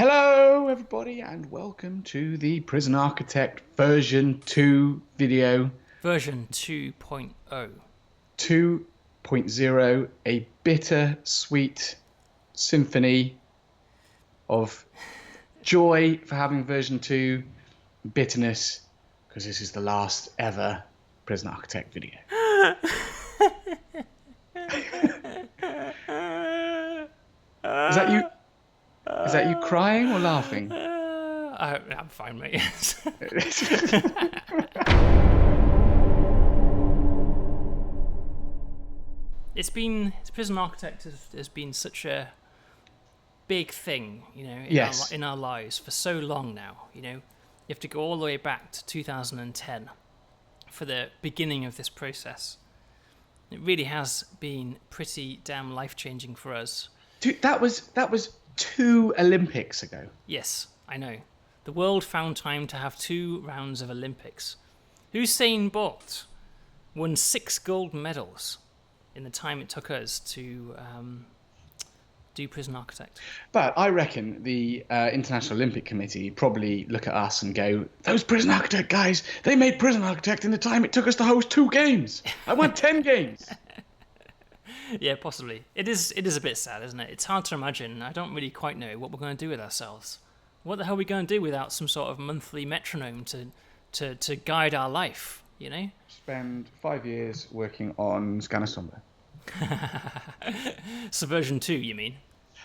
Hello, everybody, and welcome to the Prison Architect version 2 video. Version 2.0. 2.0, a bitter-sweet symphony of joy for having version 2, bitterness, because this is the last ever Prison Architect video. Is that you? Is that you crying or laughing? I'm fine, mate. Prison Architect has been such a big thing, in our lives for so long now. You have to go all the way back to 2010 for the beginning of this process. It really has been pretty damn life-changing for us. Dude, that was 2 Olympics ago. Yes, I know. The world found time to have 2 rounds of Olympics. Usain Bolt won 6 gold medals in the time it took us to do Prison Architect. But I reckon the International Olympic Committee probably look at us and go, those Prison Architect guys, they made Prison Architect in the time it took us to host 2 games. I won 10 games. Yeah, possibly. It is a bit sad, isn't it? It's hard to imagine. I don't really quite know what we're going to do with ourselves. What the hell are we going to do without some sort of monthly metronome to guide our life, Spend 5 years working on Scanner Sombre. So version 2, you mean?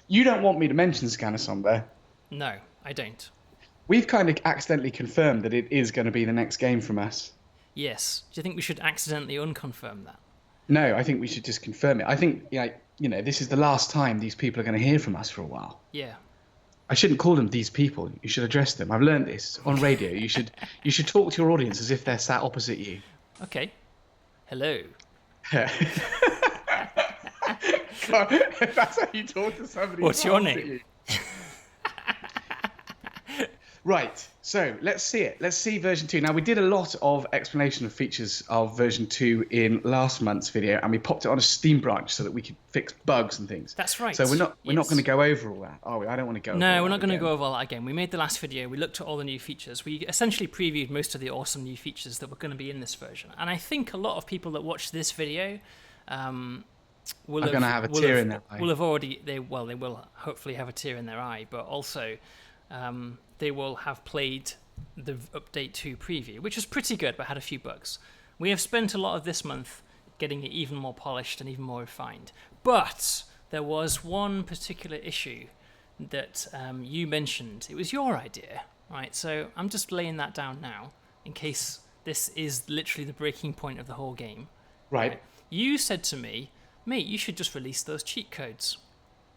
You don't want me to mention Scanner Sombre. No, I don't. We've kind of accidentally confirmed that it is going to be the next game from us. Yes. Do you think we should accidentally unconfirm that? No, I think we should just confirm it. I think, this is the last time these people are going to hear from us for a while. Yeah. I shouldn't call them these people. You should address them. I've learned this on radio. You should talk to your audience as if they're sat opposite you. Okay. Hello. God, that's how you talk to somebody. What's your name? Right, so let's see it. Let's see version 2. Now, we did a lot of explanation of features of version 2 in last month's video, and we popped it on a Steam branch so that we could fix bugs and things. That's right. So we're not going to go over all that, are we? I don't want to go over all that. No, we're not going to go over all that again. We made the last video. We looked at all the new features. We essentially previewed most of the awesome new features that were going to be in this version. And I think a lot of people that watch this video will have a tear in their eye. They will hopefully have a tear in their eye, but also they will have played the Update 2 preview, which was pretty good, but had a few bugs. We have spent a lot of this month getting it even more polished and even more refined. But there was one particular issue that you mentioned. It was your idea, right? So I'm just laying that down now, in case this is literally the breaking point of the whole game. Right. You said to me, mate, you should just release those cheat codes.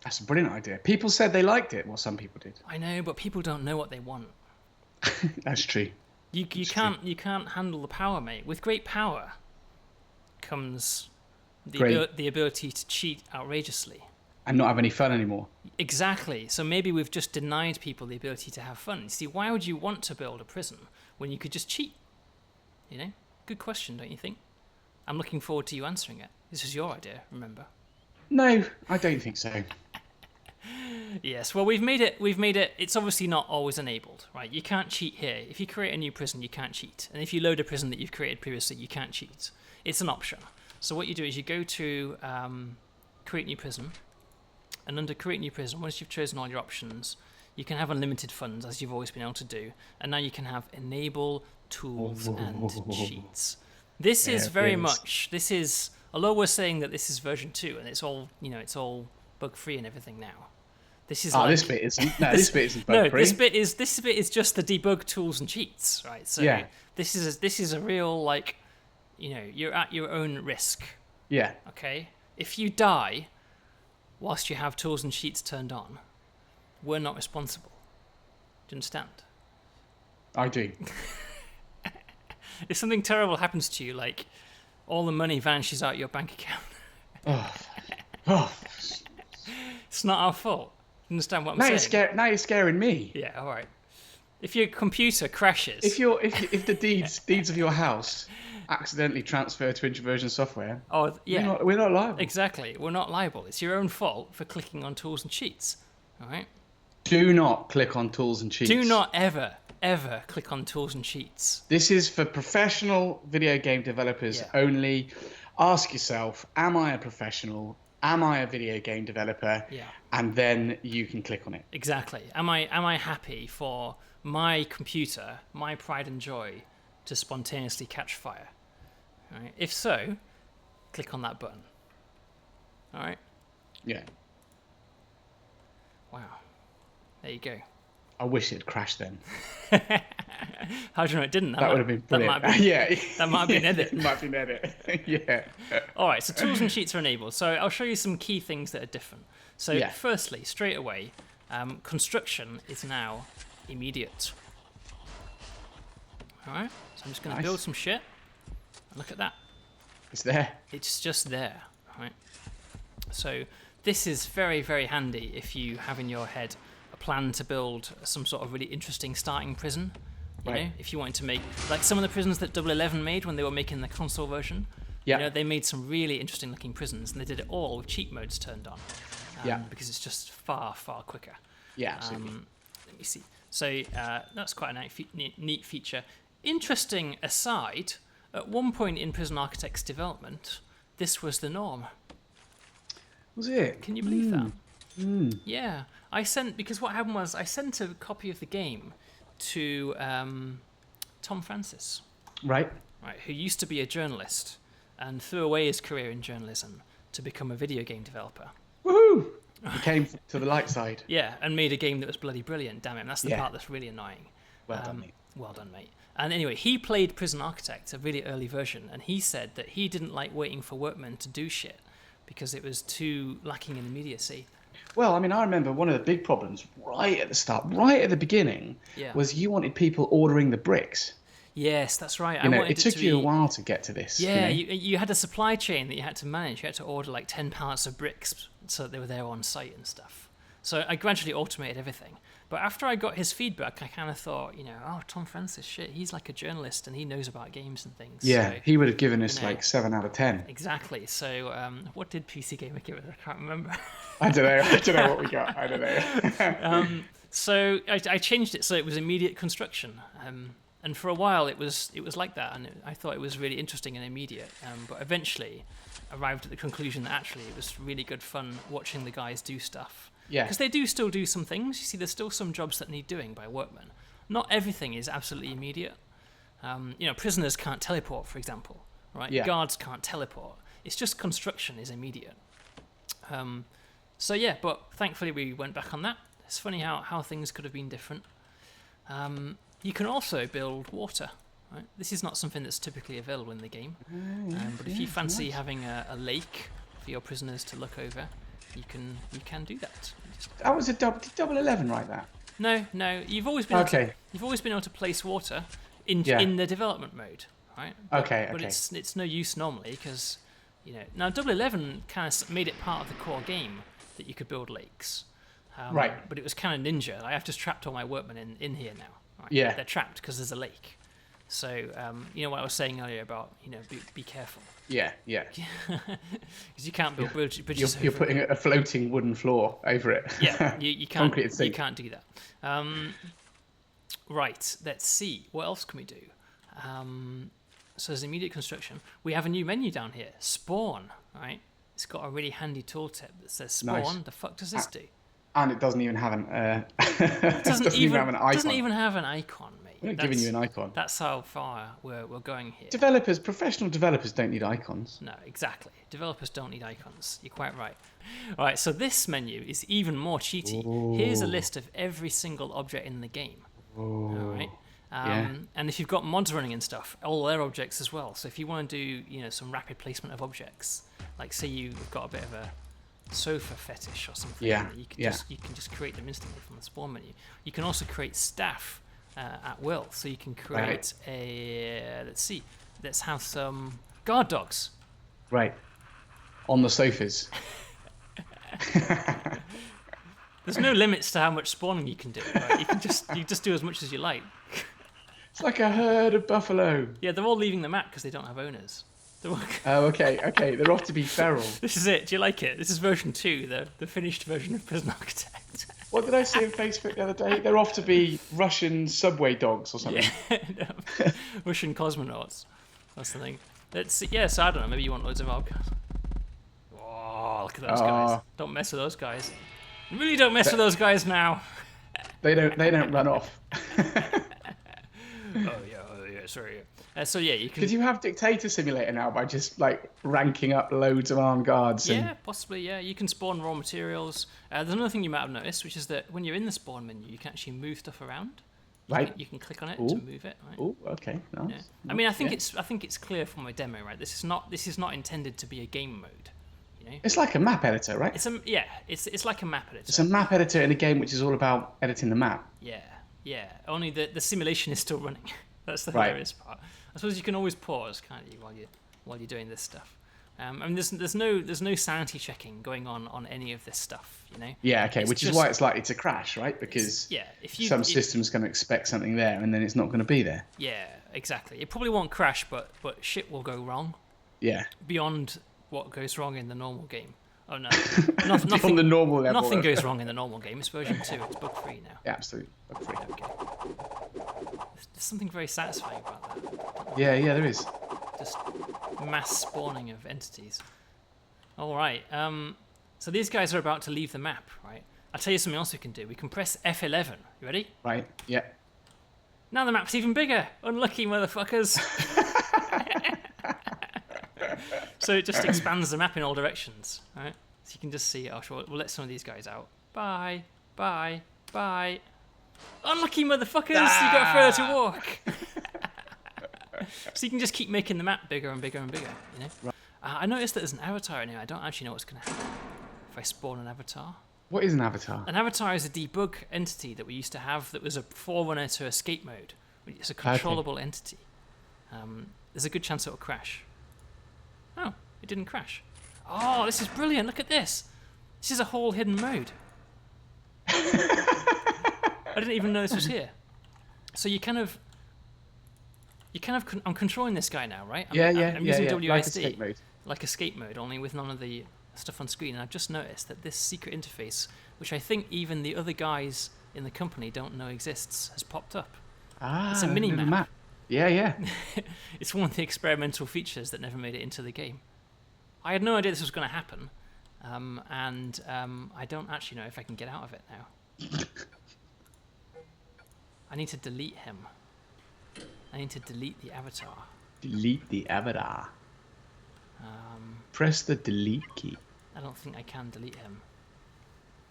That's a brilliant idea. People said they liked it. Well, some people did. I know, but people don't know what they want. That's true. You can't handle the power, mate. With great power comes the ability to cheat outrageously. And not have any fun anymore. Exactly. So maybe we've just denied people the ability to have fun. You see, why would you want to build a prison when you could just cheat? Good question, don't you think? I'm looking forward to you answering it. This was your idea, remember? No, I don't think so. Yes, well, we've made it. It's obviously not always enabled, right? You can't cheat here. If you create a new prison, you can't cheat. And if you load a prison that you've created previously, you can't cheat. It's an option. So what you do is you go to create new prison, and under create new prison, once you've chosen all your options, you can have unlimited funds, as you've always been able to do. And now you can have enable tools and cheats. This is very much. This is, although we're saying that this is version 2 and it's all bug free and everything now. This is this bit isn't. No, this bit isn't bug free. This bit is just the debug tools and cheats, right? So this is a real you're at your own risk. Yeah. Okay. If you die whilst you have tools and cheats turned on, we're not responsible. Do you understand? I do. If something terrible happens to you, like all the money vanishes out your bank account. It's not our fault. You understand what I'm saying? Now you're scaring me. Yeah, all right. If your computer crashes, if the deeds of your house accidentally transfer to Introversion software, we're not liable. Exactly, we're not liable. It's your own fault for clicking on tools and cheats. All right. Do not click on tools and cheats. Do not ever click on tools and cheats. This is for professional video game developers only. Ask yourself, am I a professional? Am I a video game developer? Yeah. And then you can click on it. Exactly. Am I happy for my computer, my pride and joy, to spontaneously catch fire? All right. If so, click on that button. All right. Yeah. Wow. There you go. I wish it had crashed then. How do you know it didn't? That would have been brilliant. That might have been edit. It might have been edit. Yeah. All right, so tools and cheats are enabled. So I'll show you some key things that are different. So firstly, straight away, construction is now immediate. All right, so I'm just going to build some shit. Look at that. It's there. It's just there. All right. So this is very, very handy if you have in your head a plan to build some sort of really interesting starting prison. You know, if you wanted to make, like some of the prisons that 011 made when they were making the console version, you know, they made some really interesting looking prisons, and they did it all with cheat modes turned on. Because it's just far, far quicker. Yeah, absolutely. Let me see. So that's quite a neat feature. Interesting aside, at one point in Prison Architect's development, this was the norm. Was it? Can you believe that? Yeah. Because what happened was I sent a copy of the game to Tom Francis. Right, who used to be a journalist and threw away his career in journalism to become a video game developer. Woohoo! He came to the light side. Yeah, and made a game that was bloody brilliant. Damn it, that's the part that's really annoying. Well done, mate. Well done, mate. And anyway, he played Prison Architect, a really early version, and he said that he didn't like waiting for workmen to do shit because it was too lacking in immediacy. Well, I mean, I remember one of the big problems right at the start, right at the beginning, was you wanted people ordering the bricks. Yes, that's right. It took you a while to get to this. Yeah, you had a supply chain that you had to manage. You had to order like 10 pallets of bricks so that they were there on site and stuff. So I gradually automated everything. But after I got his feedback, I kind of thought, Tom Francis, shit, he's like a journalist and he knows about games and things. Yeah, so, he would have given us like 7 out of 10. Exactly. So what did PC Gamer give it? I can't remember. I don't know what we got. I don't know. So I changed it so it was immediate construction. And for a while it was like that, and I thought it was really interesting and immediate. But eventually arrived at the conclusion that actually it was really good fun watching the guys do stuff. Yeah. Because they do still do some things. You see, there's still some jobs that need doing by workmen. Not everything is absolutely immediate. Prisoners can't teleport, for example, right? Yeah. Guards can't teleport. It's just construction is immediate. But thankfully we went back on that. It's funny how things could have been different. You can also build water. Right? This is not something that's typically available in the game. But if you fancy having a lake for your prisoners to look over, you can do that. That was did 011 write that? No. You've always been able to place water in the development mode, right? But it's no use normally because now 011 kind of made it part of the core game that you could build lakes. Right. But it was kind of ninja. I've just trapped all my workmen in here now. Right? Yeah. They're trapped because there's a lake. So what I was saying earlier about be careful. Yeah. Because you can't build bridges. You're putting a floating wooden floor over it. Yeah, you can't. Concrete you can't do that. Right. Let's see. What else can we do? So there's immediate construction. We have a new menu down here. Spawn. Right. It's got a really handy tooltip that says spawn. Nice. The fuck does this do? And it doesn't even have an. It doesn't even have an icon. Doesn't even have an icon, mate. We're not giving you an icon. That's how far we're going here. Professional developers don't need icons. No, exactly. Developers don't need icons. You're quite right. All right, so this menu is even more cheaty. Ooh. Here's a list of every single object in the game. Ooh. All right. And if you've got mods running and stuff, all their objects as well. So if you want to do, some rapid placement of objects, like say you've got a bit of a sofa fetish or something, you can just create them instantly from the spawn menu. You can also create staff at will, so you can create let's have some guard dogs. Right. On the sofas. There's no limits to how much spawning you can do. Right? You just do as much as you like. It's like a herd of buffalo. Yeah, they're all leaving the map because they don't have owners. Oh, okay. They're off to be feral. This is it. Do you like it? This is version 2, the finished version of Prison Architect. What did I see on Facebook the other day? They're off to be Russian subway dogs or something. Yeah. Russian cosmonauts. That's the thing. So I don't know. Maybe you want loads of outcasts. Oh, look at those guys! Don't mess with those guys. Really, don't mess with those guys now. They don't run off. Oh yeah, sorry. So yeah, you can. Could you have Dictator Simulator now by just like ranking up loads of armed guards? Yeah, possibly. Yeah, you can spawn raw materials. There's another thing you might have noticed, which is that when you're in the spawn menu, you can actually move stuff around. You can click on it to move it. Right? Oh, okay, nice. Yeah. I mean, I think it's clear from my demo, right? This is not intended to be a game mode. You know? It's like a map editor, right? It's like a map editor. It's a map editor in a game which is all about editing the map. Yeah. Only the simulation is still running. That's the hilarious part. I suppose you can always pause, can't you, while you're doing this stuff. I mean, there's no sanity checking going on any of this stuff, you know. Yeah, okay, which is why it's likely to crash, right? Because some system's going to expect something there, and then it's not going to be there. Yeah, exactly. It probably won't crash, but shit will go wrong. Yeah. Beyond what goes wrong in the normal game. Oh no, nothing on the normal level. Nothing goes wrong in the normal game. It's version 2. It's bug free now. Yeah, absolutely bug free. Okay. There's something very satisfying about that. Yeah, there is. Just mass spawning of entities. All right. So these guys are about to leave the map, right? I'll tell you something else we can do. We can press F11. You ready? Right. Yeah. Now the map's even bigger. Unlucky motherfuckers. So it just expands the map in all directions, right? So you can just see. Oh, sure. We'll let some of these guys out. Bye. Unlucky motherfuckers. You got further to walk. So you can just keep making the map bigger and bigger and bigger, you know? Right. I noticed that there's an avatar in here. I don't actually know what's going to happen if I spawn an avatar. What is an avatar? An avatar is a debug entity that we used to have that was a forerunner to escape mode. It's a controllable entity. There's a good chance it'll crash. Oh, it didn't crash. Oh, this is brilliant. Look at this. This is a whole hidden mode. I didn't even know this was here. So I'm controlling this guy now, right? I'm using WSD. Like escape mode. Like escape mode, only with none of the stuff on screen. And I've just noticed that this secret interface, which I think even the other guys in the company don't know exists, has popped up. It's a mini map. Yeah. It's one of the experimental features that never made it into the game. I had no idea this was going to happen, and I don't actually know if I can get out of it now. I need to delete him. I need to delete the avatar. Delete the avatar. Press the delete key. I don't think I can delete him.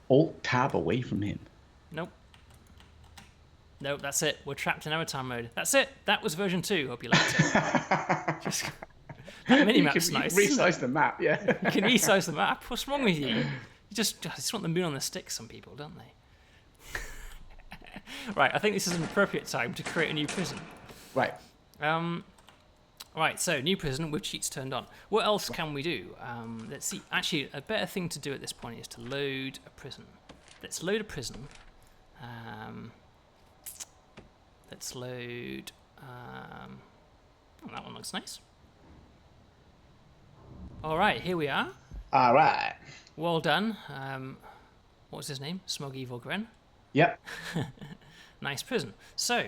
Alt-tab away from him. Nope, that's it. We're trapped in avatar mode. That's it. That was version 2. Hope you liked it. Just, that mini-map's nice. Resize the map, yeah. You can resize the map. What's wrong with you? You just want the moon on the stick, some people, don't they? Right, I think this is an appropriate time to create a new prison. Right. Right, so new prison with cheats turned on. What else can we do? Let's see. Actually, a better thing to do at this point is to load a prison. Let's load a prison. Let's load... that one looks nice. Alright, here we are. Alright. Well done. What was his name? Smug Evil Gren? Yep. Nice prison. So,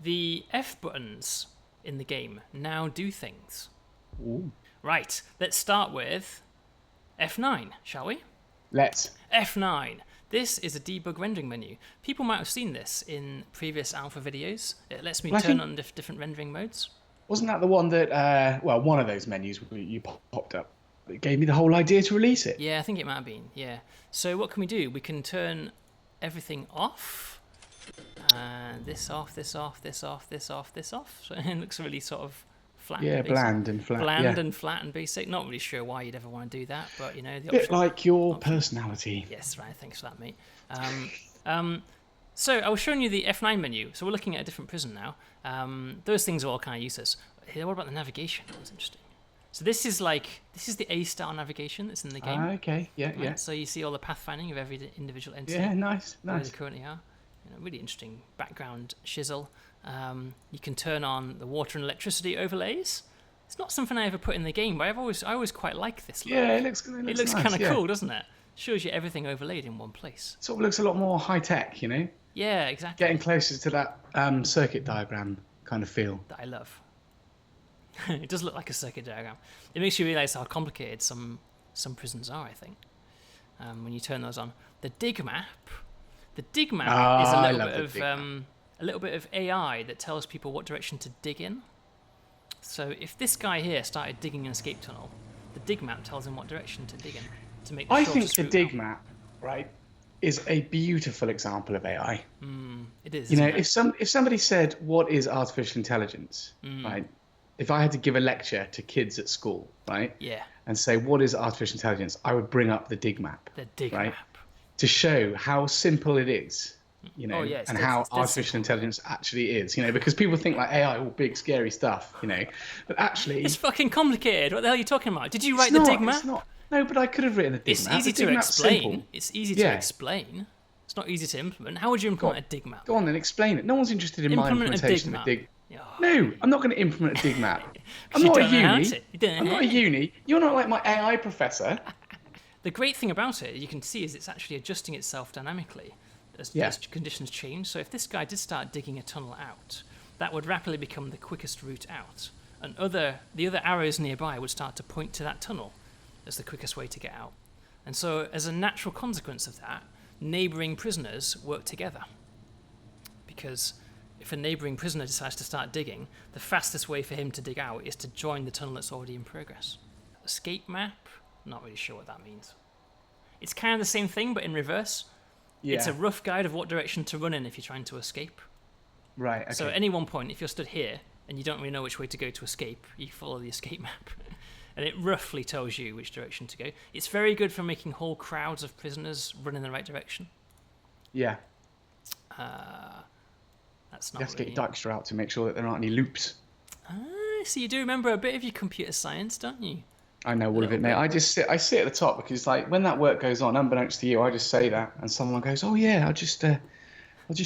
the F buttons in the game now do things. Ooh. Right, let's start with F9, shall we? Let's. F9. This is a debug rendering menu. People might have seen this in previous alpha videos. It lets me turn on different rendering modes. Wasn't that the one that, one of those menus you popped up? It gave me the whole idea to release it. Yeah, I think it might have been, yeah. So what can we do? We can turn everything off. This off, this off, this off, this off, this off. So it looks really sort of flat. Yeah, and bland and flat. Bland and flat and basic. Not really sure why you'd ever want to do that, but you know, the bit like your personality. Yes, right. Thanks for that, mate. So I was showing you the F9 menu. So we're looking at a different prison now. Those things are all kind of useless. What about the navigation? That was interesting. So this is the A-star navigation that's in the game. Okay, yeah, right? Yeah. So you see all the pathfinding of every individual entity. Yeah, nice. Where they currently are. Really interesting background shizzle. You can turn on the water and electricity overlays. It's not something I ever put in the game, but I always quite like this look. Yeah, it looks nice, kind of cool, doesn't it? Shows you everything overlaid in one place. Sort of looks a lot more high tech, you know. Yeah, exactly. Getting closer to that circuit diagram kind of feel that I love. It does look like a circuit diagram. It makes you realise how complicated some prisons are, I think, when you turn those on. The dig map is a little bit of AI that tells people what direction to dig in. So if this guy here started digging an escape tunnel, the dig map tells him what direction to dig in to make the I shortest think the route dig out. map, right, is a beautiful example of AI. It is. You know, isn't it? if somebody said, "What is artificial intelligence?" Right? If I had to give a lecture to kids at school, right? Yeah. And say, "What is artificial intelligence?" I would bring up the dig map. The dig right? map. To show how simple it is, you know, it's how dead artificial simple. intelligence actually is, you know, because people think like AI, all big scary stuff, you know, but actually It's fucking complicated. What the hell are you talking about? Did you write it's the not, dig map? It's not. No, but I could have written the dig It's map. easy The dig to map's explain. simple. It's easy Yeah. to explain. It's not easy to implement. How would you implement a dig map? Go on then, explain it. No one's interested in my Implement a implementation dig of a dig. map. Oh. No, I'm not going to implement a dig map. I'm You not a don't know how uni. to. You don't I'm know not a how. uni. You're not like my AI professor. The great thing about it, you can see, is it's actually adjusting itself dynamically as conditions change. So if this guy did start digging a tunnel out, that would rapidly become the quickest route out. And the other arrows nearby would start to point to that tunnel as the quickest way to get out. And so as a natural consequence of that, neighbouring prisoners work together. Because if a neighbouring prisoner decides to start digging, the fastest way for him to dig out is to join the tunnel that's already in progress. Escape map? Not really sure what that means. It's kind of the same thing, but in reverse. Yeah. It's a rough guide of what direction to run in if you're trying to escape. Right. Okay. So at any one point, if you're stood here and you don't really know which way to go to escape, you follow the escape map. And it roughly tells you which direction to go. It's very good for making whole crowds of prisoners run in the right direction. Yeah. That's not You have to really... get Dijkstra out to make sure that there aren't any loops. So you do remember a bit of your computer science, don't you? I know all of it, mate. I sit at the top because, like, when that work goes on, unbeknownst to you, I just say that, and someone goes, "Oh yeah, I'll just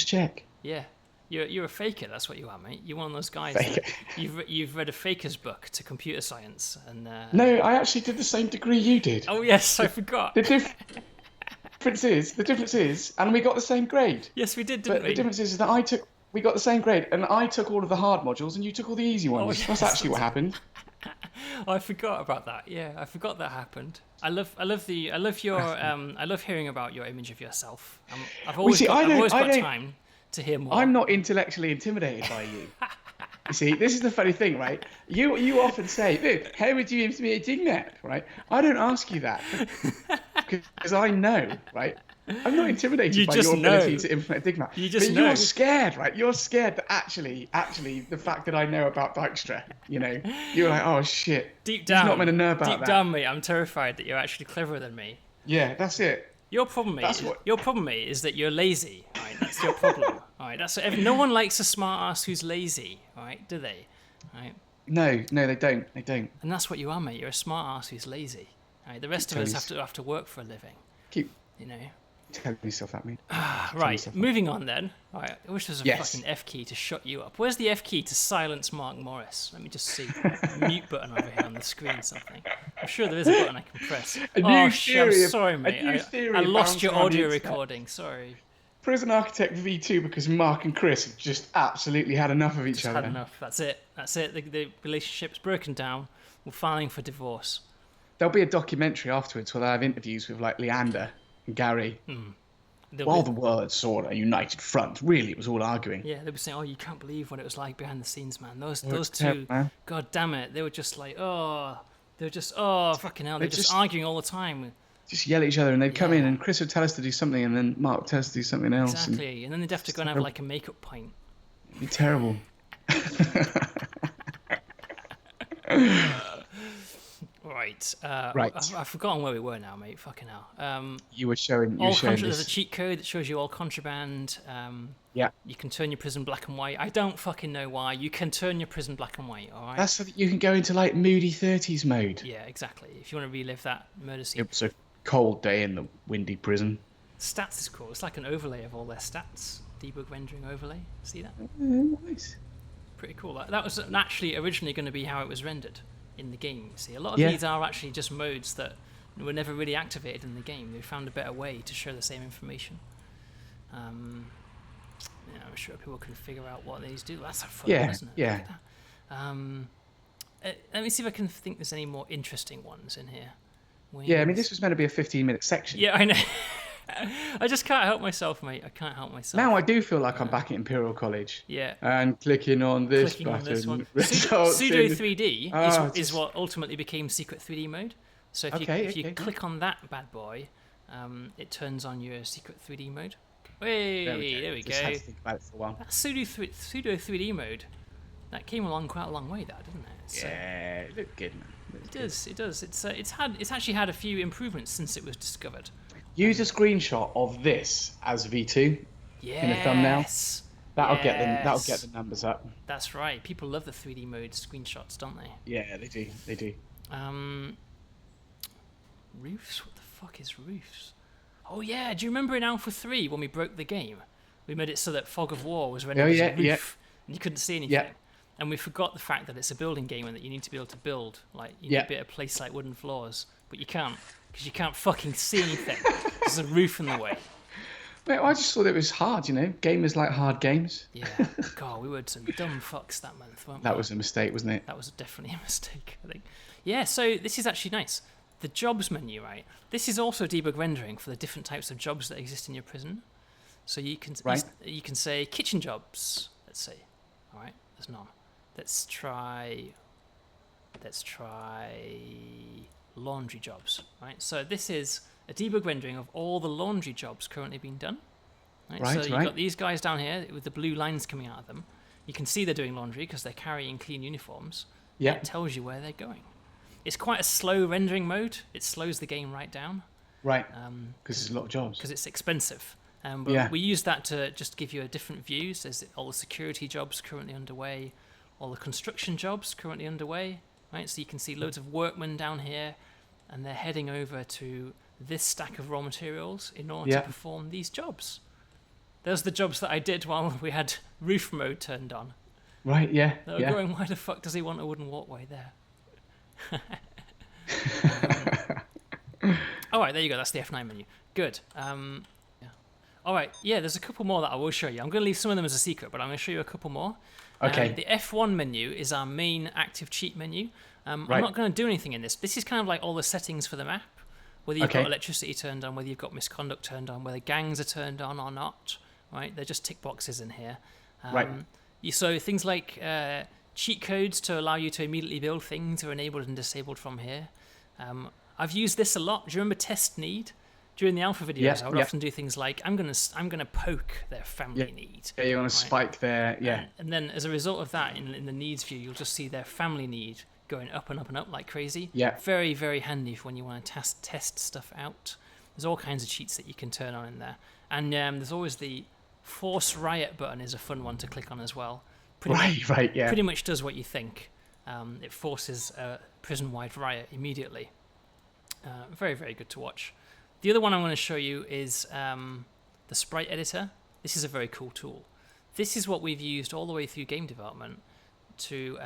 check." Yeah, you're a faker. That's what you are, mate. You're one of those guys. Faker. That you've read a faker's book to computer science, and No, I actually did the same degree you did. oh yes, I forgot. The difference is, and we got the same grade. Yes, we did, didn't But we? the difference is that we got the same grade, and I took all of the hard modules, and you took all the easy ones. yes, That's actually what happened. Oh, I forgot about that. Yeah, I forgot that happened. I love your I love hearing about your image of yourself. I've always got time to hear more. I'm not intellectually intimidated by you. You see, this is the funny thing, right? You often say, "Look, how would you implement a dig map?" Right? I don't ask you that because I know, right? I'm not intimidated by your ability to implement a dig map. You just but know. You're scared, right? You're scared that actually, the fact that I know about Dijkstra, you know, you're like, "Oh shit." Deep down, he's not meant to know about that. Deep down, mate, I'm terrified that you're actually cleverer than me. Yeah, that's it. Your problem, mate, is that you're lazy. Right? That's your problem. All right, no one likes a smart ass who's lazy. All right, do they? All right. No, they don't. They don't. And that's what you are, mate. You're a smart ass who's lazy. All right, the rest of us have to work for a living. Keep telling yourself that, mate. Right, moving on then. All right, I wish there was a fucking F key to shut you up. Where's the F key to silence Mark Morris? Let me just see. Mute button over here on the screen, something. I'm sure there is a button I can press. I'm sorry, mate. I lost your audio recording. Sorry. Prison Architect V2 because Mark and Chris have just absolutely had enough of each other. Had enough. That's it. The relationship's broken down. We're filing for divorce. There'll be a documentary afterwards where they have interviews with like Leander and Gary. While the words saw a united front, really it was all arguing. Yeah, they were saying, "Oh, you can't believe what it was like behind the scenes, man. Those two, god damn it, they were just like, fucking hell, they're just arguing all the time." Just yell at each other, and they'd come in, and Chris would tell us to do something, and then Mark would tell us to do something else. Exactly, and then they'd have to go and have like a makeup pint. It'd be terrible. Right. Right. I've forgotten where we were now, mate. Fucking hell. You were showing. There's a cheat code that shows you all contraband. Yeah. You can turn your prison black and white. I don't fucking know why. You can turn your prison black and white. All right. That's so that you can go into like moody 30s mode. Yeah, exactly. If you want to relive that murder scene. It was a cold day in the windy prison. Stats is cool. It's like an overlay of all their stats. Debug rendering overlay. See that? Nice. Pretty cool. That was actually originally going to be how it was rendered in the game. See, a lot of these are actually just modes that were never really activated in the game. They found a better way to show the same information. I'm sure people can figure out what these do. That's a fun one, isn't it? Yeah. Let me see if I can think there's any more interesting ones in here. Wings. Yeah, I mean, this was meant to be a 15-minute section. Yeah, I know. I just can't help myself, mate. I can't help myself. Now I do feel like I'm back at Imperial College. Yeah. And clicking on this clicking button. On this one. Pseudo 3D is what ultimately became Secret 3D mode. So if you click on that bad boy, it turns on your Secret 3D mode. Hey, there we go. Just had to think about it for a while. That pseudo 3D mode, that came along quite a long way, didn't it? Yeah, it looked good, man. It does. It's actually had a few improvements since it was discovered. Use a screenshot of this as V2 in the thumbnail. That'll get the numbers up. That's right. People love the 3D mode screenshots, don't they? Yeah, they do. They do. Roofs? What the fuck is roofs? Oh yeah, do you remember in Alpha 3 when we broke the game? We made it so that Fog of War was rendered as a roof and you couldn't see anything. Yeah. And we forgot the fact that it's a building game and that you need to be able to build. Like, you need to be able to place like wooden floors. But you can't, because you can't fucking see anything. There's a roof in the way. Mate, I just thought it was hard, you know? Gamers like hard games. Yeah. God, we were some dumb fucks that month, weren't we? That was a mistake, wasn't it? That was definitely a mistake, I think. Yeah, so this is actually nice. The jobs menu, right? This is also debug rendering for the different types of jobs that exist in your prison. So you can you can say kitchen jobs, let's say. All right, there's none. Let's try laundry jobs, right? So this is a debug rendering of all the laundry jobs currently being done. Right? So you've got these guys down here with the blue lines coming out of them. You can see they're doing laundry because they're carrying clean uniforms. Yeah. It tells you where they're going. It's quite a slow rendering mode. It slows the game right down. Right. Because there's a lot of jobs. Because it's expensive. But we use that to just give you a different views. There's all the security jobs currently underway, all the construction jobs currently underway, right? So you can see loads of workmen down here, and they're heading over to this stack of raw materials in order to perform these jobs. There's the jobs that I did while we had roof mode turned on. Right, yeah. They were going, why the fuck does he want a wooden walkway there? All right, there you go. That's the F9 menu. Good. All right, there's a couple more that I will show you. I'm going to leave some of them as a secret, but I'm going to show you a couple more. Okay. The F1 menu is our main active cheat menu. I'm not going to do anything in this. This is kind of like all the settings for the map, whether you've got electricity turned on, whether you've got misconduct turned on, whether gangs are turned on or not. Right? They're just tick boxes in here. So things like cheat codes to allow you to immediately build things are enabled and disabled from here. I've used this a lot. Do you remember test need? During the alpha videos, I would often do things like I'm gonna poke their family need. Yeah, you're gonna spike their and then as a result of that, in the needs view, you'll just see their family need going up and up and up like crazy. Yeah. Very, very handy for when you want to test stuff out. There's all kinds of cheats that you can turn on in there, and there's always the force riot button is a fun one to click on as well. Pretty much does what you think. It forces a prison-wide riot immediately. Very, very good to watch. The other one I'm going to show you is the sprite editor. This is a very cool tool. This is what we've used all the way through game development to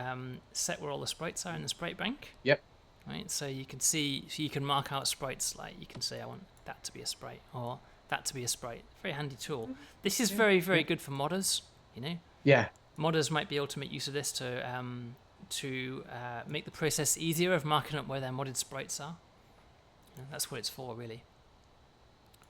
set where all the sprites are in the sprite bank. Yep. Right. So you can see, you can mark out sprites like you can say I want that to be a sprite or that to be a sprite. Very handy tool. This is very, very good for modders. You know. Yeah. Modders might be able to make use of this to make the process easier of marking up where their modded sprites are. That's what it's for, really.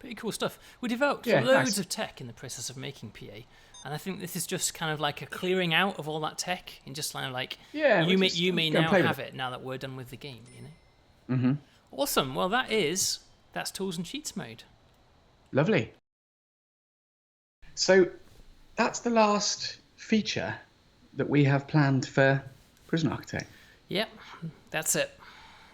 Pretty cool stuff. We developed loads of tech in the process of making PA, and I think this is just kind of like a clearing out of all that tech and just kind of like you may now have it now that we're done with the game. You know. Mm-hmm. Awesome. Well, that's tools and cheats mode. Lovely. So that's the last feature that we have planned for Prison Architect. Yep, that's it.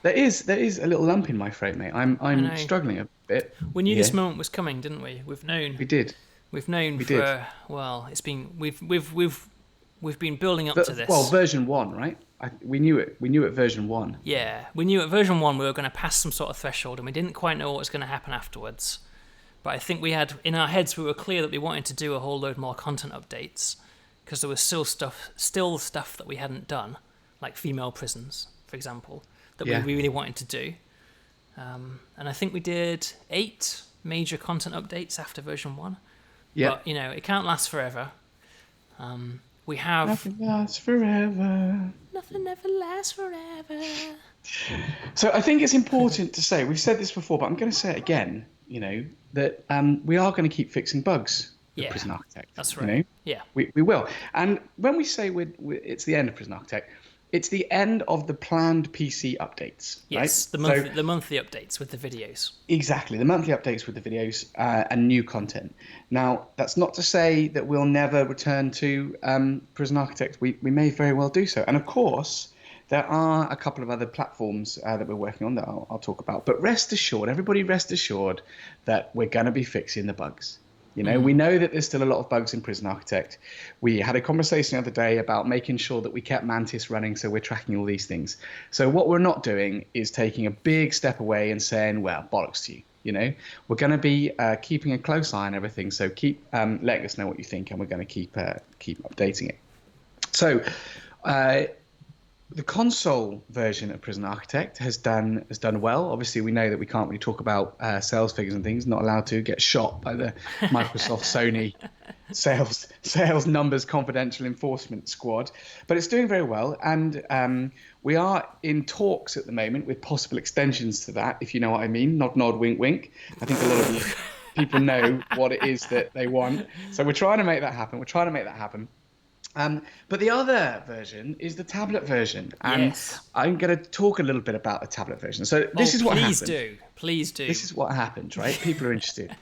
There is a little lump in my throat, mate. I'm struggling a bit. We knew this moment was coming, didn't we? We've known. We did. We've known it's been we've been building up to this. Well, version 1, right? We knew it. We knew at version 1. Yeah, we knew at version 1 we were going to pass some sort of threshold, and we didn't quite know what was going to happen afterwards. But I think we had in our heads we were clear that we wanted to do a whole load more content updates because there was still stuff that we hadn't done, like female prisons, for example, that we really wanted to do. And I think we did 8 major content updates after version 1. Yeah. But, it can't last forever. We have... Nothing lasts forever. Nothing ever lasts forever. So I think it's important to say, we've said this before, but I'm going to say it again, that we are going to keep fixing bugs with Prison Architect. That's right. Yeah. We will. And when we say it's the end of Prison Architect, it's the end of the planned PC updates. Yes, right? the monthly updates with the videos. Exactly, the monthly updates with the videos and new content. Now, that's not to say that we'll never return to Prison Architect. We may very well do so. And of course, there are a couple of other platforms that we're working on that I'll talk about. But rest assured, everybody rest assured that we're going to be fixing the bugs. We know that there's still a lot of bugs in Prison Architect. We had a conversation the other day about making sure that we kept Mantis running, so we're tracking all these things. So what we're not doing is taking a big step away and saying, well, bollocks to you. We're going to be keeping a close eye on everything. So keep letting us know what you think, and we're going to keep updating it. So the console version of Prison Architect has done well. Obviously, we know that we can't really talk about sales figures and things. Not allowed to get shot by the Microsoft Sony sales numbers confidential enforcement squad. But it's doing very well, and we are in talks at the moment with possible extensions to that, if you know what I mean. Nod, nod, wink, wink. I think a lot of you people know what it is that they want. So we're trying to make that happen. But the other version is the tablet version, and yes. I'm going to talk a little bit about the tablet version. So this is what happened. Please do. This is what happened, right? People are interested.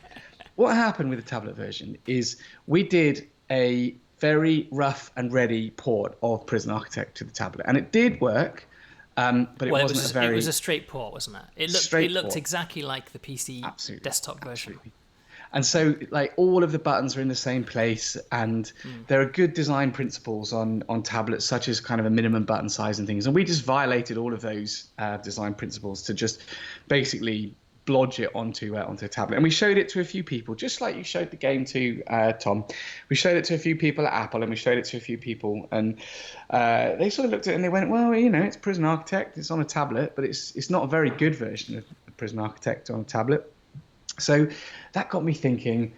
What happened with the tablet version is we did a very rough and ready port of Prison Architect to the tablet, and it did work. But it was a straight port, wasn't it? It looked exactly like the PC desktop version. Absolutely. And so, all of the buttons are in the same place, and there are good design principles on tablets, such as kind of a minimum button size and things. And we just violated all of those design principles to just basically blodge it onto a tablet. And we showed it to a few people, just like you showed the game to Tom. We showed it to a few people at Apple, and we showed it to a few people, and they sort of looked at it and they went, well, it's Prison Architect, it's on a tablet, but it's not a very good version of Prison Architect on a tablet. So that got me thinking,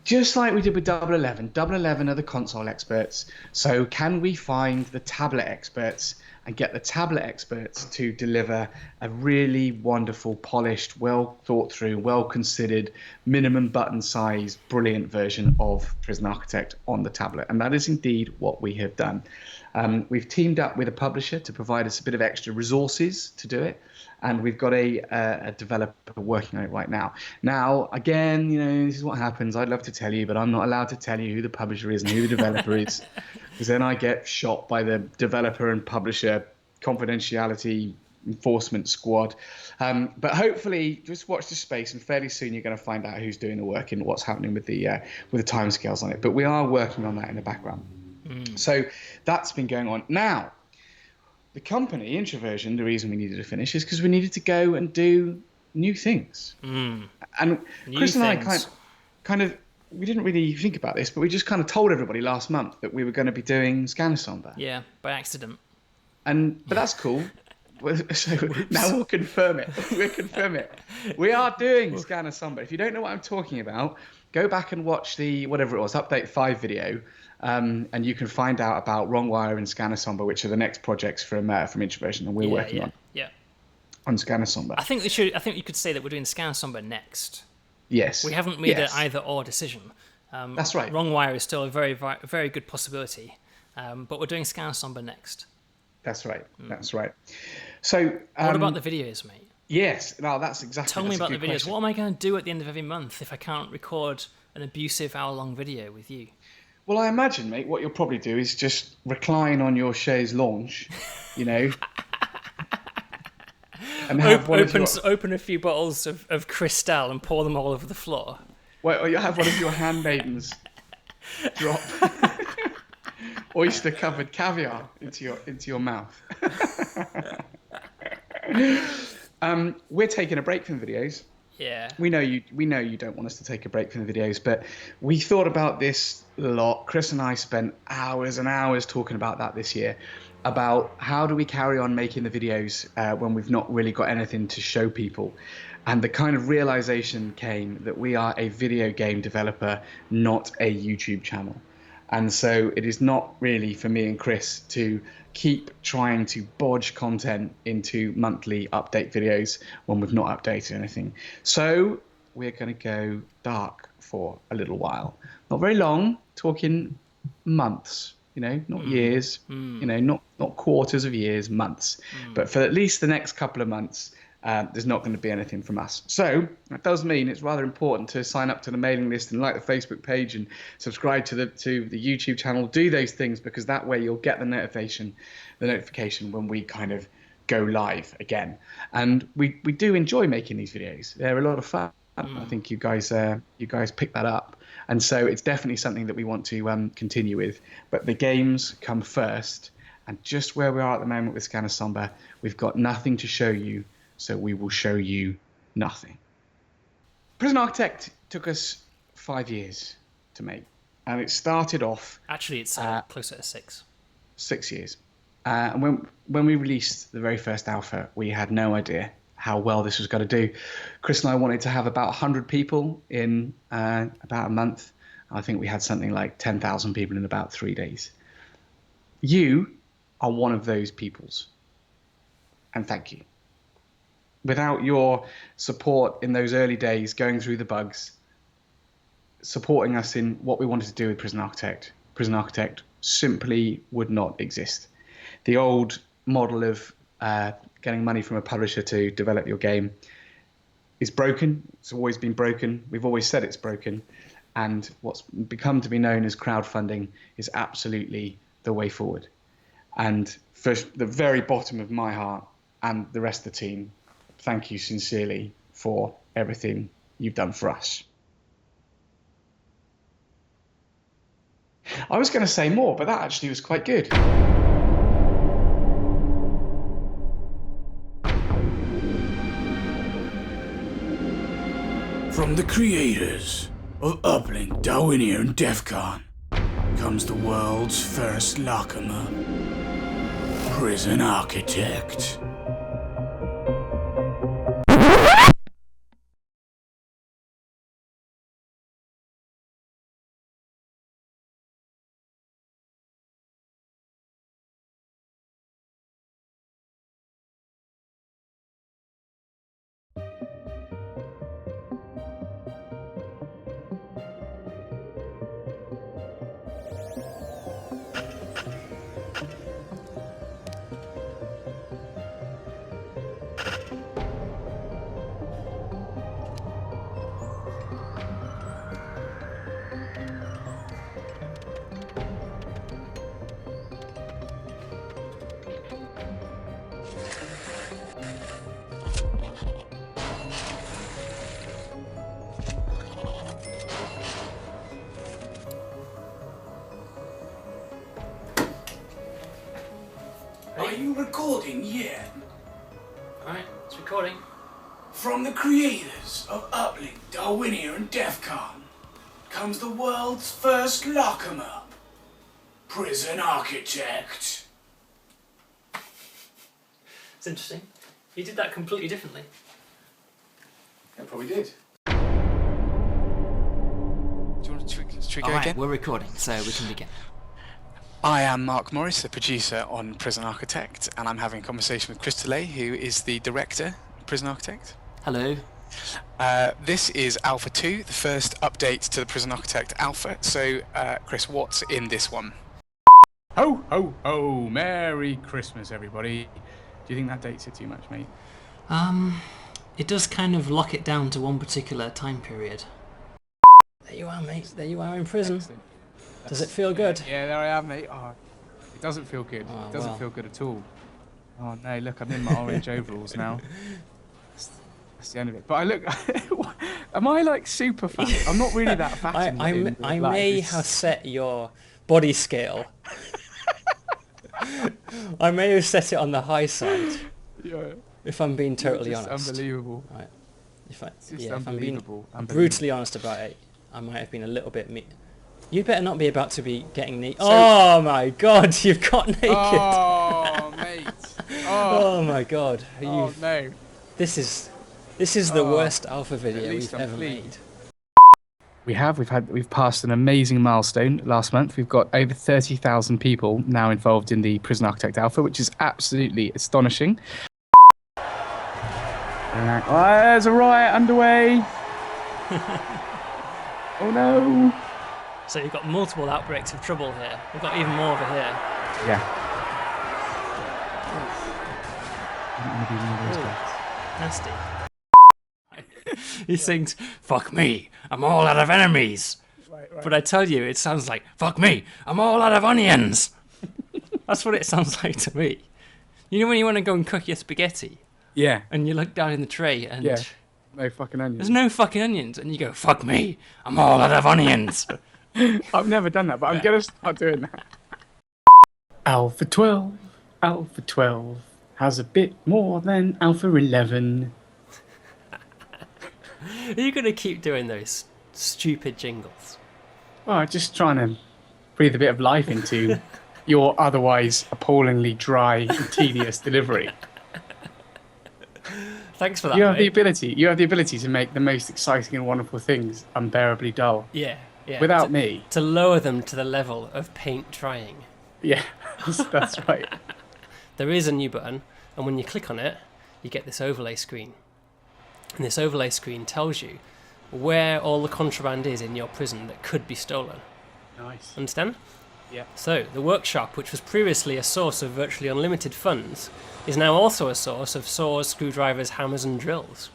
just like we did with 011 are the console experts. So can we find the tablet experts and get the tablet experts to deliver a really wonderful, polished, well thought through, well considered, minimum button size, brilliant version of Prison Architect on the tablet? And that is indeed what we have done. We've teamed up with a publisher to provide us a bit of extra resources to do it. And we've got a developer working on it right now. Now, again, this is what happens. I'd love to tell you, but I'm not allowed to tell you who the publisher is and who the developer is, because then I get shot by the developer and publisher confidentiality enforcement squad. But hopefully, just watch this space, and fairly soon you're going to find out who's doing the work and what's happening with the timescales on it. But we are working on that in the background. So that's been going on. Now, the company, Introversion, the reason we needed to finish is because we needed to go and do new things. And Chris and I kind of, we didn't really think about this, but we just kind of told everybody last month that we were going to be doing Scanasomba. Yeah, by accident. But that's cool. So now we'll confirm it. We are doing Scanasomba. If you don't know what I'm talking about, go back and watch the, whatever it was, Update 5 video. And you can find out about Wrongwire and Scanasomba, which are the next projects from Introversion, and we're working on Scanasomba. I think you could say that we're doing Scanasomba next. Yes. We haven't made an either or decision. That's right. Wrongwire is still a very, very good possibility, but we're doing Scanasomba next. That's right. That's right. So what about the videos, mate? Yes. No, that's exactly. Tell me about the videos. Question. What am I going to do at the end of every month if I can't record an abusive hour-long video with you? Well, I imagine, mate, what you'll probably do is just recline on your chaise lounge, and have open a few bottles of Cristal and pour them all over the floor. Well, or you'll have one of your handmaidens drop oyster-covered caviar into your mouth. We're taking a break from the videos. Yeah. We know you don't want us to take a break from the videos, but we thought about this a lot. Chris and I spent hours and hours talking about that this year. about how do we carry on making the videos when we've not really got anything to show people. And the kind of realization came that we are a video game developer, not a YouTube channel. And so it is not really for me and Chris to keep trying to bodge content into monthly update videos when we've not updated anything. So we're going to go dark for a little while. Not very long, talking months, not years, not quarters of years, months. But for at least the next couple of months, there's not going to be anything from us. So that does mean it's rather important to sign up to the mailing list and like the Facebook page and subscribe to the YouTube channel. Do those things, because that way you'll get the notification when we kind of go live again. And we do enjoy making these videos. They're a lot of fun. I think you guys pick that up. And so it's definitely something that we want to continue with. But the games come first. And just where we are at the moment with Scanner Somber, we've got nothing to show you. So we will show you nothing. Prison Architect took us 5 years to make. And it started off... Actually, it's closer to 6. 6 years. And when we released the very first alpha, we had no idea how well this was going to do. Chris and I wanted to have about 100 people in about a month. I think we had something like 10,000 people in about 3 days. You are one of those peoples. And thank you. Without your support in those early days, going through the bugs, supporting us in what we wanted to do with Prison Architect simply would not exist. The old model of getting money from a publisher to develop your game is broken. It's always been broken. We've always said it's broken. And what's become to be known as crowdfunding is absolutely the way forward. And for the very bottom of my heart and the rest of the team, thank you sincerely for everything you've done for us. I was going to say more, but that actually was quite good. From the creators of Uplink, Darwinia, and Defcon comes the world's first lock-em-up, Prison Architect. Are you recording yet? Alright, it's recording. From the creators of Uplink, Darwinia, and Defcon comes the world's first lock-em-up, Prison Architect. It's interesting. You did that completely differently. I probably did. Do you want to go Alright, again? we're recording, so we can begin. I am Mark Morris, the producer on Prison Architect, and I'm having a conversation with Chris Tilley, who is the director of Prison Architect. Hello. This is Alpha 2, the first update to the Prison Architect Alpha. So, Chris, what's in this one? Ho, ho, ho! Merry Christmas, everybody. Do you think that dates it too much, mate? It does kind of lock it down to one particular time period. There you are, mate. There you are in prison. Excellent. Does it feel good? Yeah, there I am, mate. Oh, it doesn't feel good. Oh, it doesn't well. feel good at all. Oh no, look, I'm in my orange overalls now. That's the end of it. But I look, am I like super fat? I'm not really that fat. I may have set your body scale. I may have set it on the high side. Yeah. If I'm being totally It's just honest. unbelievable. Right. If It's just if I'm being unbelievable. brutally honest about it, I might have been a little bit You better not be about to be getting naked. Oh my god, you've got naked! Oh Oh my god. Oh no. This is the worst alpha video we've ever made. We've passed an amazing milestone last month. We've got over 30,000 people now involved in the Prison Architect Alpha, which is absolutely astonishing. There's a riot underway. Oh no. So you've got multiple outbreaks of trouble here. We've got even more over here. Yeah. Nasty. He sings, "Fuck me, I'm all out of enemies." Right. But I tell you, it sounds like, "Fuck me, I'm all out of onions." That's what it sounds like to me. You know when you want to go and cook your spaghetti? Yeah. And you look down in the tray and No fucking onions. there's no fucking onions. And you go, "Fuck me, I'm all out of onions." I've never done that, but I'm going to start doing that. Alpha 12 has a bit more than Alpha 11. Are you going to keep doing those stupid jingles? Well, just trying to breathe a bit of life into your otherwise appallingly dry and tedious delivery. Thanks for that. You have mate. the ability to make the most exciting and wonderful things unbearably dull. Yeah. Without me. To lower them to the level of paint drying. Yeah, that's right. There is a new button, and when you click on it, you get this overlay screen. And this overlay screen tells you where all the contraband is in your prison that could be stolen. Nice. Understand? Yeah. So, the workshop, which was previously a source of virtually unlimited funds, is now also a source of saws, screwdrivers, hammers, and drills.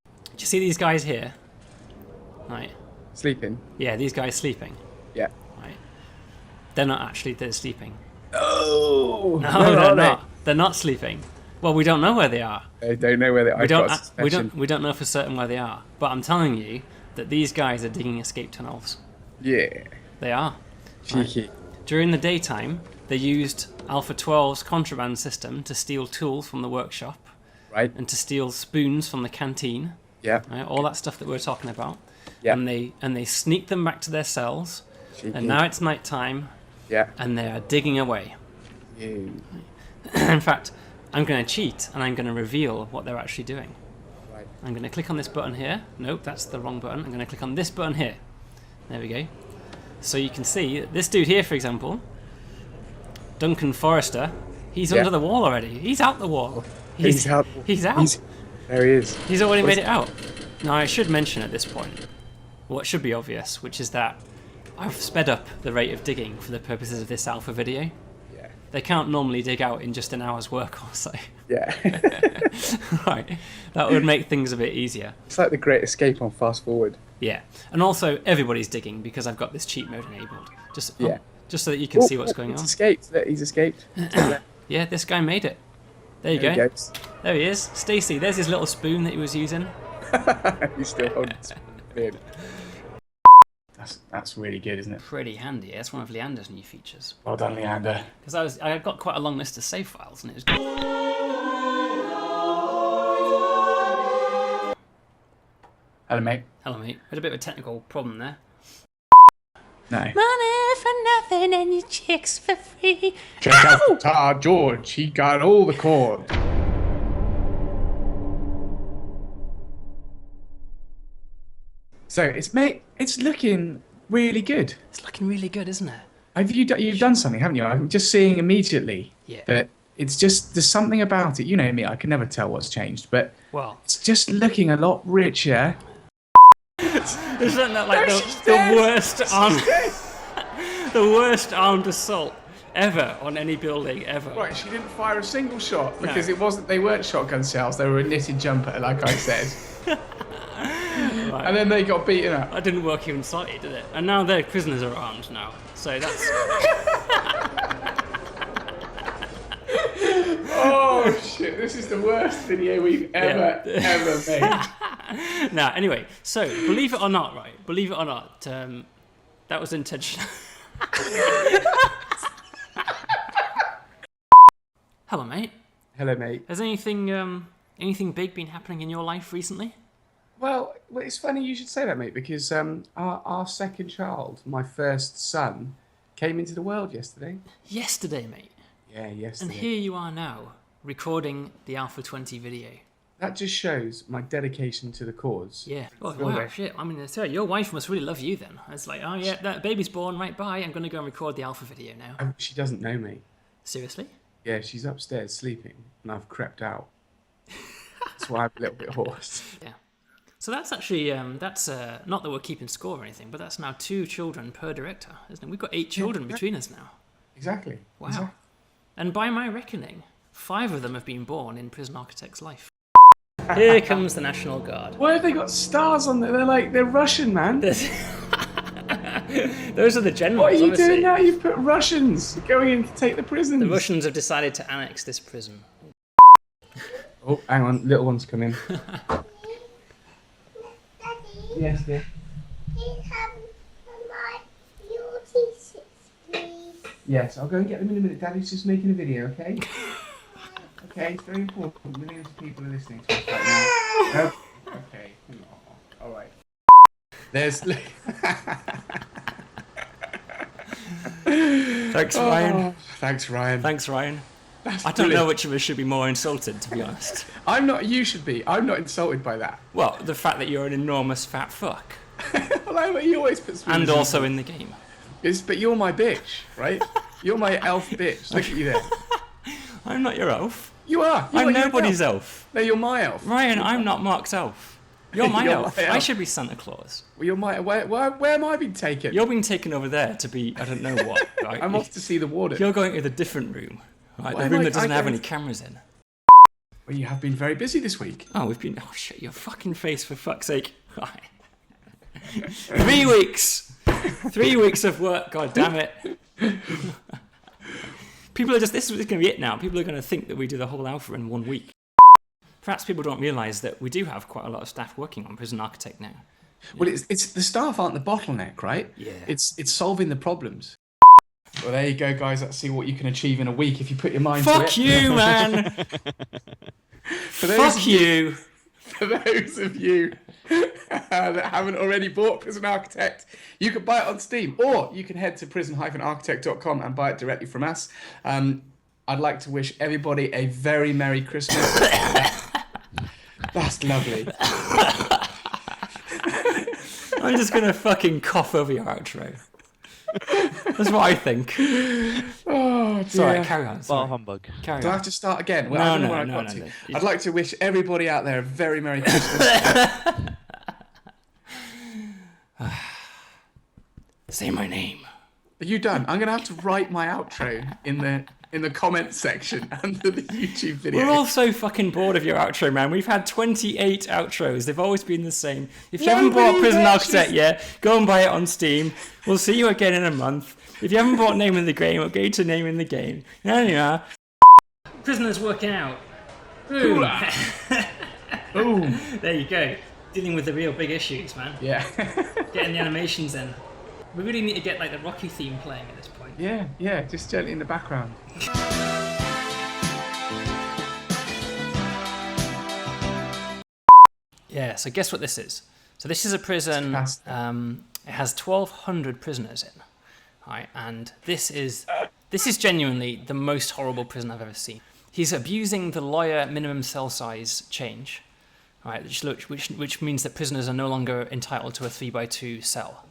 Do you see these guys here? Right. Sleeping? Yeah, these guys sleeping. Yeah. Right. They're not actually, they're sleeping. Oh! No, they're not. They're not sleeping. Well, we don't know where they are. I don't know where they are. We don't know for certain where they are. But I'm telling you that these guys are digging escape tunnels. Yeah. They are. Cheeky. Right. During the daytime, they used Alpha 12's contraband system to steal tools from the workshop. Right. And to steal spoons from the canteen. Yeah. Right? All that stuff that we were talking about. Yeah. And they sneaked them back to their cells. Cheeky. And now it's night time. Yeah. And they are digging away. You. In fact, I'm going to cheat and I'm going to reveal what they're actually doing. Right. I'm going to click on this button here. Nope, that's the wrong button. I'm going to click on this button here. There we go. So you can see this dude here, for example, Duncan Forrester, he's under the wall already. He's out the wall. He's out. He's out. There he is. He's already made it out. Now, I should mention at this point what should be obvious, which is that I've sped up the rate of digging for the purposes of this alpha video. Yeah. They can't normally dig out in just an hour's work or so. Yeah. Right. That would make things a bit easier. It's like the Great Escape on Fast Forward. Yeah. And also, everybody's digging because I've got this cheat mode enabled. Just so that you can see what's going on. He's escaped. He's escaped. Yeah, this guy made it. There you There go. he goes. There he is. Stacey, there's his little spoon that he was using. He's still holding his beard. That's really good, isn't it? Pretty handy. That's one of Leander's new features. Well done, Leander. Because I got quite a long list of save files, and it was good. Hello, mate. Hello, mate. Had a bit of a technical problem there. No. Money for nothing and your chicks for free. Check out Guitar George. He got all the chords. So it's looking really good. It's looking really good, isn't it? You've done something, haven't you? I'm just seeing immediately that it's just there's something about it. You know me, I can never tell what's changed, but it's just looking a lot richer. Isn't that like the worst armed assault ever on any building ever? Right, she didn't fire a single shot because they weren't shotgun shells. They were a knitted jumper, like I said. Right. And then they got beaten up. That didn't work even slightly, did it? And now their prisoners are armed now, so that's. Oh shit! This is the worst video we've ever made. Now, anyway, so believe it or not, that was intentional. Hello, mate. Hello, mate. Has anything big been happening in your life recently? Well, it's funny you should say that, mate, because our second child, my first son, came into the world yesterday. Yesterday, mate. Yeah, yesterday. And here you are now, recording the Alpha 20 video. That just shows my dedication to the cause. Yeah. Oh, Will wow, they? shit. I mean, sorry, your wife must really love you then. It's like, oh yeah, that baby's born, right, bye. I'm going to go and record the Alpha video now. She doesn't know me. Seriously? Yeah, she's upstairs sleeping, and I've crept out. That's why I'm a little bit hoarse. Yeah. So that's actually, not that we're keeping score or anything, but that's now 2 children per director, isn't it? We've got 8 children between us now. Exactly. Wow. Exactly. And by my reckoning, 5 of them have been born in Prison Architect's life. Here comes the National Guard. Why have they got stars on there? They're Russian, man. Those are the generals, What are you honestly. doing now? You've put Russians going in to take the prisons. The Russians have decided to annex this prison. Oh, hang on. Little one's come in. Yes, dear. Please have my beauty tips, please. Yes, I'll go and get them in a minute. Daddy's just making a video, okay? Okay, it's very important. Millions of people are listening to us right now. Okay. All right. There's. Thanks, Ryan. Thanks, Ryan. Thanks, Ryan. That's I don't brilliant. know which of us should be more insulted, to be honest. I'm not. You should be. I'm not insulted by that. Well, the fact that you're an enormous fat fuck. Well, you always put. And also in the game. But you're my bitch, right? You're my elf bitch. Look at you there. I'm not your elf. You are. I'm you're nobody's an elf. No, you're my elf. Ryan, I'm not Mark's elf. You're my You're elf. my elf. I should be Santa Claus. Well, you're my. Where am I being taken? You're being taken over there to be, I don't know what. Right? I'm off to see the warden. You're going to the different room. Right? Why The am room I- that doesn't I have don't- any cameras in. Well, you have been very busy this week. Oh, we've been. Oh, shit, your fucking face, for fuck's sake. Right. 3 weeks! 3 weeks of work, god damn it. People are just. This is going to be it now. People are going to think that we do the whole alpha in 1 week. Perhaps people don't realise that we do have quite a lot of staff working on Prison Architect now. Well, it's the staff aren't the bottleneck, right? Yeah. It's solving the problems. Well, there you go, guys. Let's see what you can achieve in a week if you put your mind to it. Fuck you, man! For those Fuck of you! For those of you that haven't already bought Prison Architect, you can buy it on Steam, or you can head to prison-architect.com and buy it directly from us. I'd like to wish everybody a very Merry Christmas. That's lovely. I'm just gonna fucking cough over your outro. That's what I think. Oh, dear. Sorry, carry on. Bar Sorry. humbug. Carry Do I on. have to start again? Well, No, I don't know no, where I no, got no, to. no. I'd like to wish everybody out there a very Merry Christmas. Say my name. Are you done? I'm going to have to write my outro in the comments section under the YouTube video. We're all so fucking bored of your outro, man. We've had 28 outros. They've always been the same. If you haven't bought Nobody Prison watches- Architect yet, go and buy it on Steam. We'll see you again in a month. If you haven't bought Name in the Game, we'll go to Name in the Game. There you are. Prisoners working out. Boom. Boom. There you go. Dealing with the real big issues, man. Yeah. Getting the animations in. We really need to get like the Rocky theme playing at this point. Yeah, just gently in the background. Yeah, so guess what this is? So this is a prison, it has 1,200 prisoners in, right? And this is genuinely the most horrible prison I've ever seen. He's abusing the lawyer minimum cell size change, right? Which means that prisoners are no longer entitled to a 3x2 cell.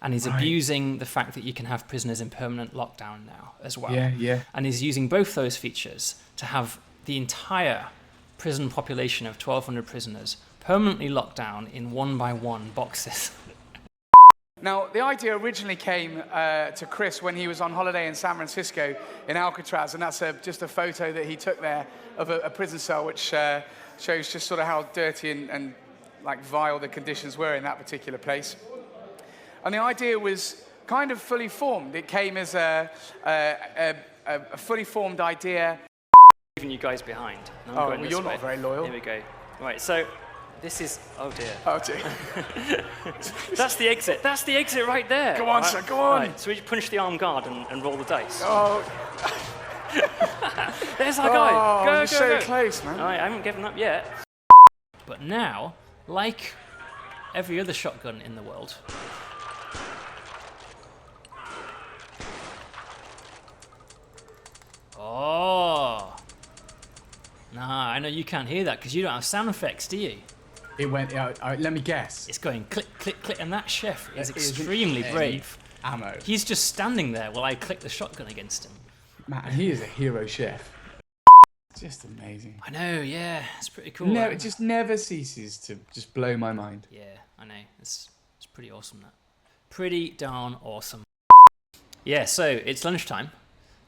And he's abusing the fact that you can have prisoners in permanent lockdown now as well. Yeah. And he's using both those features to have the entire prison population of 1,200 prisoners permanently locked down in 1x1 boxes. Now, the idea originally came to Chris when he was on holiday in San Francisco in Alcatraz, and that's just a photo that he took there of a prison cell, which shows just sort of how dirty and like vile the conditions were in that particular place. And the idea was kind of fully formed. It came as a fully formed idea. Leaving you guys behind. I'm Oh, going well, this you're way. not very loyal. Here we go. Right, so this is, oh dear. Oh, dear. That's the exit. That's the exit right there. Go on, Right, sir, go on. Right, so we punch the armed guard and roll the dice. Oh, There's our guy. Go, you're go, so go. close, man. All right, I haven't given up yet. But now, like every other shotgun in the world, oh, you can't hear that because you don't have sound effects, do you? It went. Let me guess. It's going click, click, click, and that chef is extremely brave. Ammo. He's just standing there while I click the shotgun against him. Man, he is a hero chef. Just amazing. I know, yeah, it's pretty cool. No, it just never ceases to just blow my mind. Yeah, I know. It's pretty awesome, that. Pretty darn awesome. Yeah, so it's lunchtime,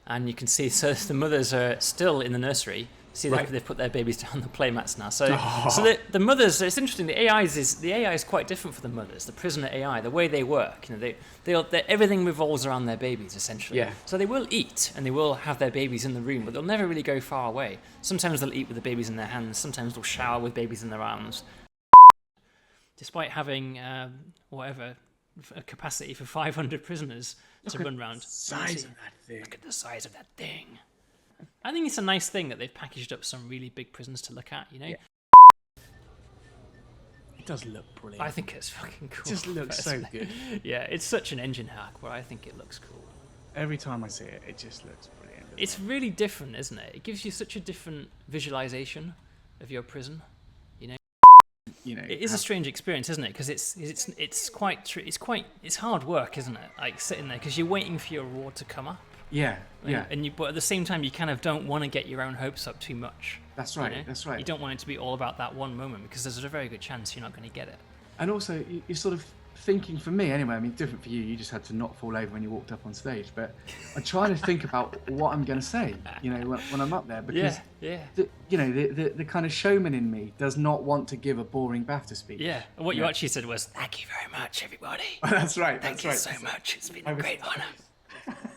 and you can see, so the mothers are still in the nursery. See, they've put their babies down the play mats now. So the mothers, it's interesting, the AI is quite different for the mothers, the prisoner AI, the way they work. Everything revolves around their babies, essentially. Yeah. So they will eat, and they will have their babies in the room, but they'll never really go far away. Sometimes they'll eat with the babies in their hands, sometimes they'll shower with babies in their arms. Despite having, a capacity for 500 prisoners to run around. Size of that thing. Look at the size of that thing. I think it's a nice thing that they've packaged up some really big prisons to look at, Yeah. It does look brilliant. I think it's fucking cool. It just looks so good. Yeah, it's such an engine hack, but I think it looks cool. Every time I see it, it just looks brilliant. It's really different, isn't it? It gives you such a different visualization of your prison. It is a strange experience, isn't it? Because it's hard work, isn't it? Like sitting there because you're waiting for your reward to come up. Yeah. But at the same time, you kind of don't want to get your own hopes up too much. That's right. That's right. You don't want it to be all about that one moment because there's a very good chance you're not going to get it. And also, you're sort of thinking, for me anyway, I mean, different for you, you just had to not fall over when you walked up on stage, but I'm trying to think about what I'm going to say, when I'm up there, because the kind of showman in me does not want to give a boring BAFTA speech. Yeah, and what you actually said was, thank you very much, everybody. That's right. Thank you so much. It's been a great honour.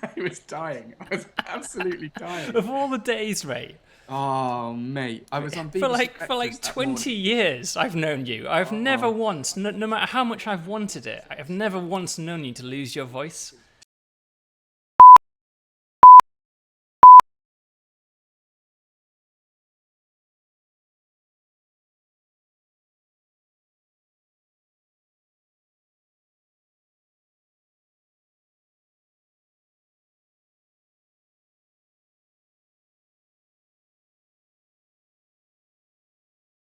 I was dying. I was absolutely dying. Of all the days, Ray. Oh, mate. I was on BBC for like 20 years I've known you. I've never once, no matter how much I've wanted it, I've never once known you to lose your voice.